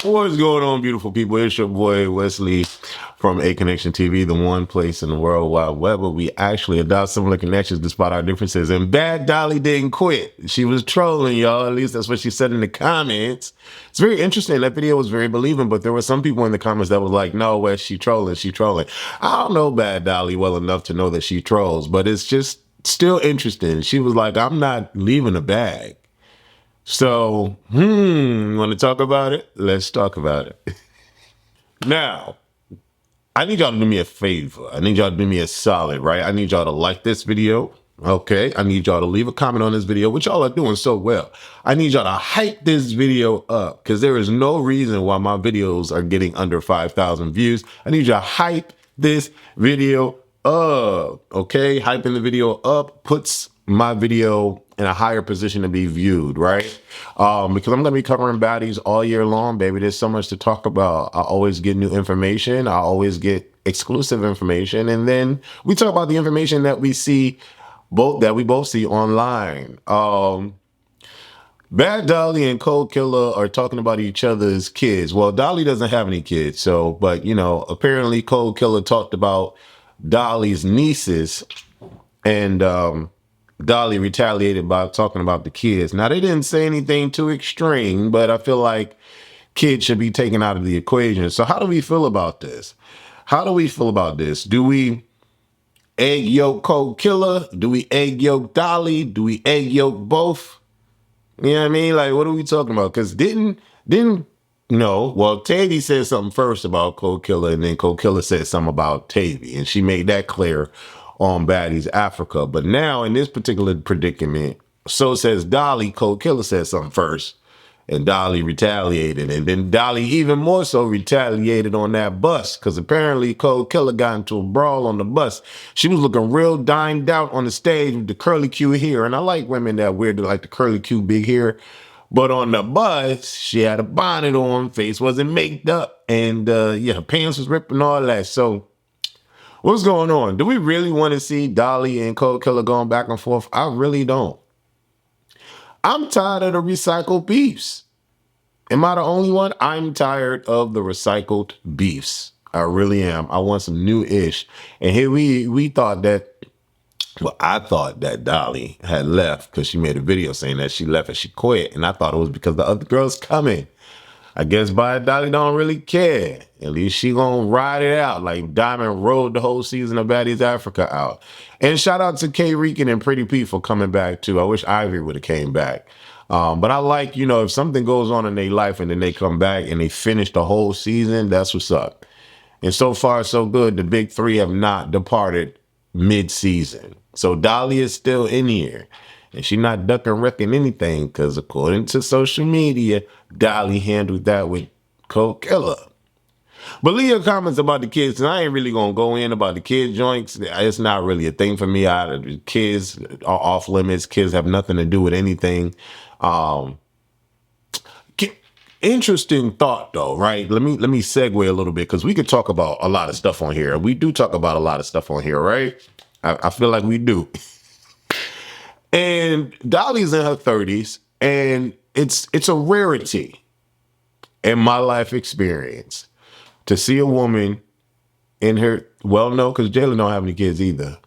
What's going on, beautiful people? It's your boy Wesley from A Connection TV, the one place in the World Wide Web where we actually adopt similar connections despite our differences. And Bad Dolly didn't quit. She was trolling, y'all. At least that's what she said in the comments. It's very interesting. That video was very believing, but there were some people in the comments that was like, no, Wes, she trolling, she trolling. I don't know Bad Dolly well enough to know that she trolls, but it's just still interesting. She was like, I'm not leaving a bag. So, want to talk about it? Let's talk about it. Now, I need y'all to do me a favor. I need y'all to do me a solid, right? I need y'all to like this video. Okay. I need y'all to leave a comment on this video, which y'all are doing so well. I need y'all to hype this video up because there is no reason why my videos are getting under 5,000 views. I need y'all to hype this video up. Okay. Hyping the video up puts my video in a higher position to be viewed, right? Because I'm gonna be covering baddies all year long, baby. There's so much to talk about. I always get new information. I always get exclusive information, and then we talk about the information that we see, that we both see online. Bad Dolly and Koldkilla are talking about each other's kids. Well, Dolly doesn't have any kids, so but you know, apparently Koldkilla talked about Dolly's nieces, and Dolly retaliated by talking about the kids. Now, they didn't say anything too extreme, but I feel like kids should be taken out of the equation. So how do we feel about this? How do we feel about this? Do we egg yolk Koldkilla? Do we egg yolk Dolly? Do we egg yolk both? You know what I mean? Like, what are we talking about? Because no, well, Tavi said something first about Koldkilla, and then Koldkilla said something about Tavi, and she made that clear on Baddies Africa. But now in this particular predicament, so says Dolly, Koldkilla said something first, and Dolly retaliated, and then Dolly even more so retaliated on that bus, because apparently Koldkilla got into a brawl on the bus. She was looking real dined out on the stage with the curly Q hair, and I like women that wear like the curly Q big hair. But on the bus, she had a bonnet on, face wasn't made up, and yeah, her pants was ripped and all that. So what's going on? Do we really want to see Dolly and Koldkilla going back and forth? I really don't. I'm tired of the recycled beefs. Am I the only one? I'm tired of the recycled beefs. I really am. I want some new ish. And here we thought that, well, I thought that Dolly had left because she made a video saying that she left and she quit. And I thought it was because the other girl's coming. I guess Bad Dolly don't really care. At least she gonna ride it out like Diamond rode the whole season of Baddies Africa out. And shout out to K Rican and Pretty P for coming back too. I wish Ivy would have came back. But I like, you know, if something goes on in their life and then they come back and they finish the whole season, that's what's up. And so far, so good. The big three have not departed mid-season. So Dolly is still in here. And she not ducking wrecking anything because according to social media, Dolly handled that with Koldkilla. But leave your comments about the kids, and I ain't really going to go in about the kid joints. It's not really a thing for me. Kids are off limits. Kids have nothing to do with anything. Interesting thought though, right? Let me segue a little bit because we could talk about a lot of stuff on here. We do talk about a lot of stuff on here, right? I feel like we do. And Dolly's in her 30s, and it's a rarity in my life experience to see a woman in her, well, no, because Jayla don't have any kids either.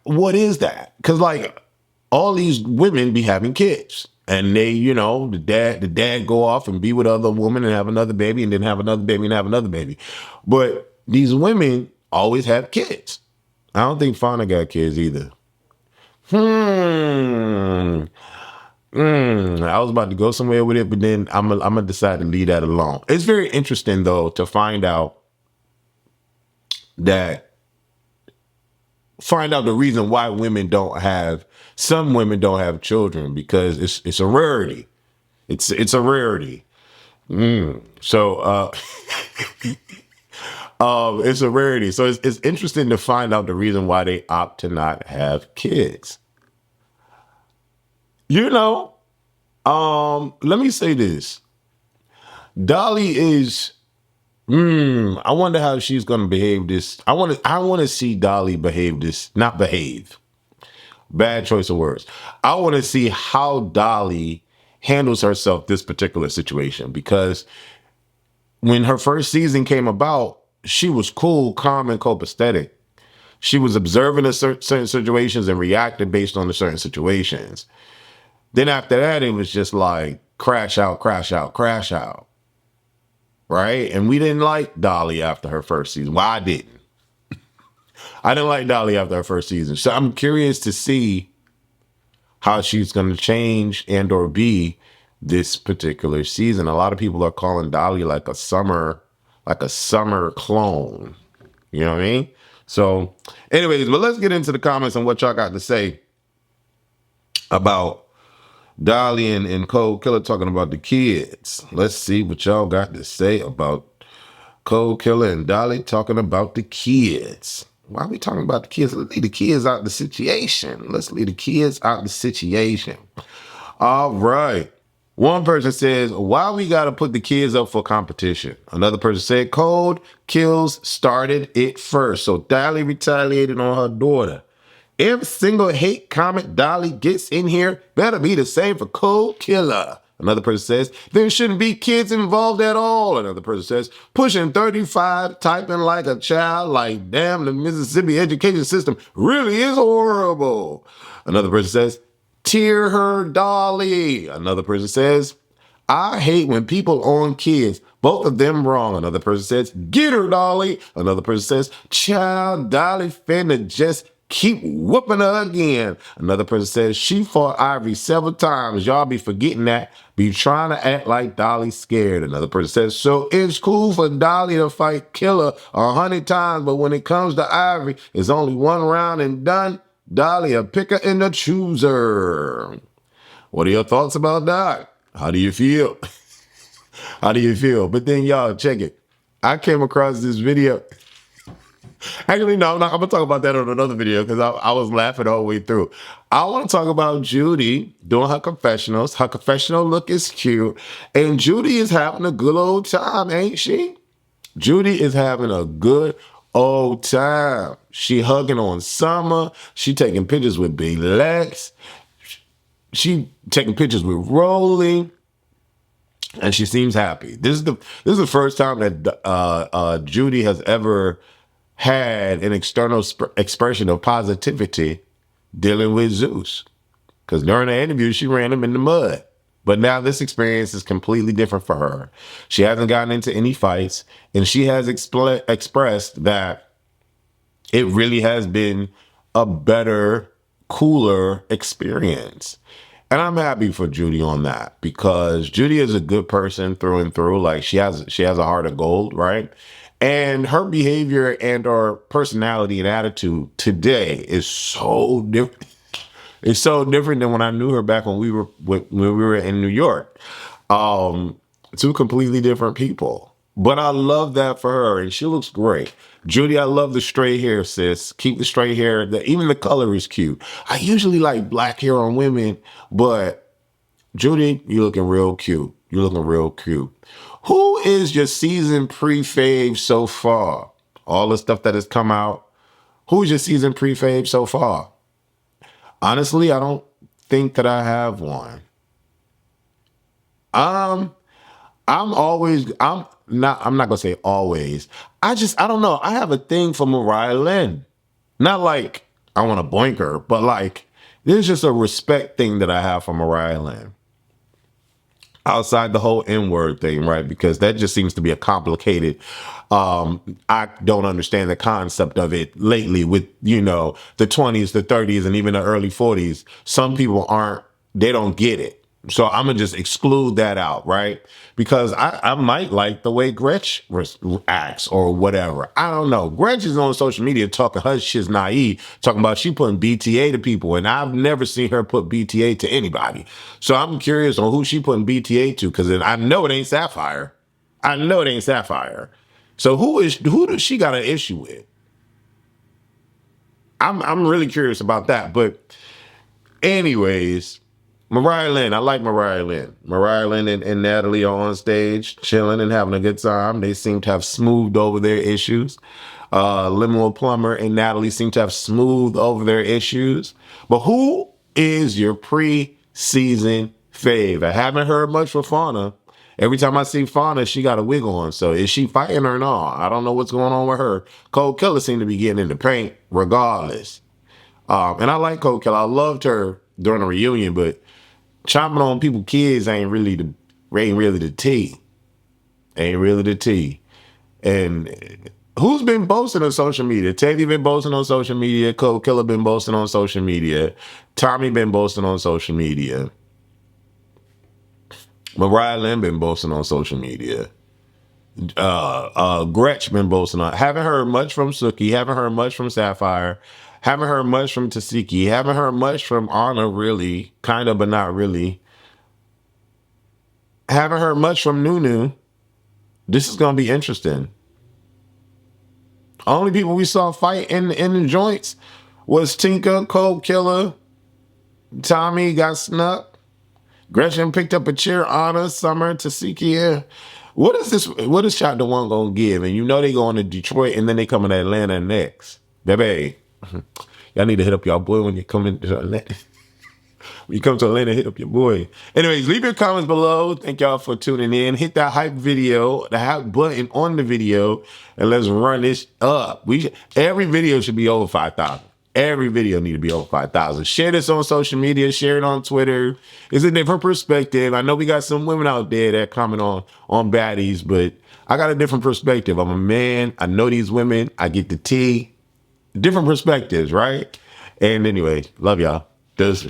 What is that? Because like all these women be having kids, and they, you know, the dad go off and be with other women and have another baby, and then have another baby and have another baby. But these women always have kids. I don't think Fauna got kids either. I was about to go somewhere with it, but then I'm gonna decide to leave that alone. It's very interesting though to find out the reason why some women don't have children, because it's a rarity. It's a rarity. So it's a rarity. So it's interesting to find out the reason why they opt to not have kids. You know, let me say this. Dolly is, I wonder how she's going to behave this. I want to see Dolly behave this, not behave. Bad choice of words. I want to see how Dolly handles herself this particular situation, because when her first season came about, she was cool, calm, and copacetic. She was observing the certain situations and reacting based on the certain situations. Then after that, it was just like crash out, crash out, crash out. Right? And we didn't like Dolly after her first season. Well, I didn't. I didn't like Dolly after her first season. So I'm curious to see how she's going to change and or be this particular season. A lot of people are calling Dolly like a summer clone. You know what I mean? So anyways, but let's get into the comments and what y'all got to say about Dolly and Koldkilla talking about the kids. Let's see what y'all got to say about Koldkilla and Dolly talking about the kids. Why are we talking about the kids? Let's leave the kids out of the situation. Let's leave the kids out of the situation. All right. One person says, why we got to put the kids up for competition? Another person said, Cold Kills started it first. So Dolly retaliated on her daughter. Every single hate comment Dolly gets in here better be the same for Koldkilla. Another person says, there shouldn't be kids involved at all. Another person says, pushing 35, typing like a child, like damn, the Mississippi education system really is horrible. Another person says, tear her Dolly. Another person says, I hate when people own kids. Both of them wrong. Another person says, get her Dolly. Another person says, child, Dolly finna just keep whooping her again. Another person says, she fought Ivory several times. Y'all be forgetting that. Be trying to act like Dolly's scared. Another person says, so it's cool for Dolly to fight Killer 100 times, but when it comes to Ivory, it's only one round and done. Dolly a picker and a chooser. What are your thoughts about that? How do you feel? How do you feel? But then y'all check it. I came across this video. Actually, no, I'm going to talk about that on another video because I was laughing all the way through. I want to talk about Judy doing her confessionals. Her confessional look is cute. And Judy is having a good old time, ain't she? Judy is having a good old time. She hugging on Summer. She taking pictures with biglex. She taking pictures with Rollie. And she seems happy. This is the first time that Judy has ever had an external expression of positivity dealing with Zeus. Because during the interview, she ran him in the mud. But now this experience is completely different for her. She hasn't gotten into any fights, and she has expressed that it really has been a better, cooler experience. And I'm happy for Judy on that, because Judy is a good person through and through. Like she has a heart of gold, right? And her behavior and her personality and attitude today is so different. It's so different than when I knew her back when we were in New York. Two completely different people. But I love that for her, and she looks great. Judy, I love the straight hair, sis. Keep the straight hair. Even the color is cute. I usually like black hair on women, but Judy, you're looking real cute. You're looking real cute. Who is your season pre-fave so far? All the stuff that has come out. Who's your season pre-fave so far? Honestly, I don't think that I have one. I'm not gonna say always. I don't know. I have a thing for Mariahlynn. Not like I want to boink her, but like there's just a respect thing that I have for Mariahlynn. Outside the whole N-word thing, right? Because that just seems to be a complicated, I don't understand the concept of it lately with, the 20s, the 30s, and even the early 40s. Some people they don't get it. So I'm going to just exclude that out, right? Because I might like the way Gretch acts or whatever. I don't know. Gretch is on social media talking her shit's naive, talking about she putting BTA to people. And I've never seen her put BTA to anybody. So I'm curious on who she putting BTA to, because I know it ain't Sapphire. I know it ain't Sapphire. So who does she got an issue with? I'm really curious about that. But anyways, Mariahlynn, I like Mariahlynn. Mariahlynn and Natalie are on stage, chilling and having a good time. They seem to have smoothed over their issues. Limo Plumber and Natalie seem to have smoothed over their issues. But who is your pre-season fave. I haven't heard much from Fauna. Every time I see Fauna, she got a wig on. So is she fighting or not? I don't know what's going on with her. Koldkilla seemed to be getting in the paint regardless. And I like Koldkilla. I loved her during the reunion, but chopping on people's kids ain't really the tea. Ain't really the tea. And who's been boasting on social media? Tavi been boasting on social media. Koldkilla been boasting on social media. Tommie been boasting on social media. Mariahlynn been boasting on social media. Gretch been boasting on. Haven't heard much from Suki. Haven't heard much from Sapphire. Haven't heard much from tesehki. Haven't heard much from Ahna, really. Kind of, but not really. Haven't heard much from Nunu. This is going to be interesting. Only people we saw fight in the joints was Tinka, Koldkilla, Tommie got snuck. Gretchen picked up a chair, Ahna, Summer, tesehki. What is this? What is Shot the One gonna give? And you know they going to Detroit and then they coming to Atlanta next. Baby, y'all need to hit up y'all boy when you come into Atlanta. When you come to Atlanta, hit up your boy. Anyways, leave your comments below. Thank y'all for tuning in. Hit that hype video, the hype button on the video, and let's run this up. Every video should be over 5,000. Every video need to be over 5,000. Share this on social media. Share it on Twitter. It's a different perspective. I know we got some women out there that comment on baddies, but I got a different perspective. I'm a man. I know these women. I get the tea. Different perspectives, right? And anyway, love y'all. This.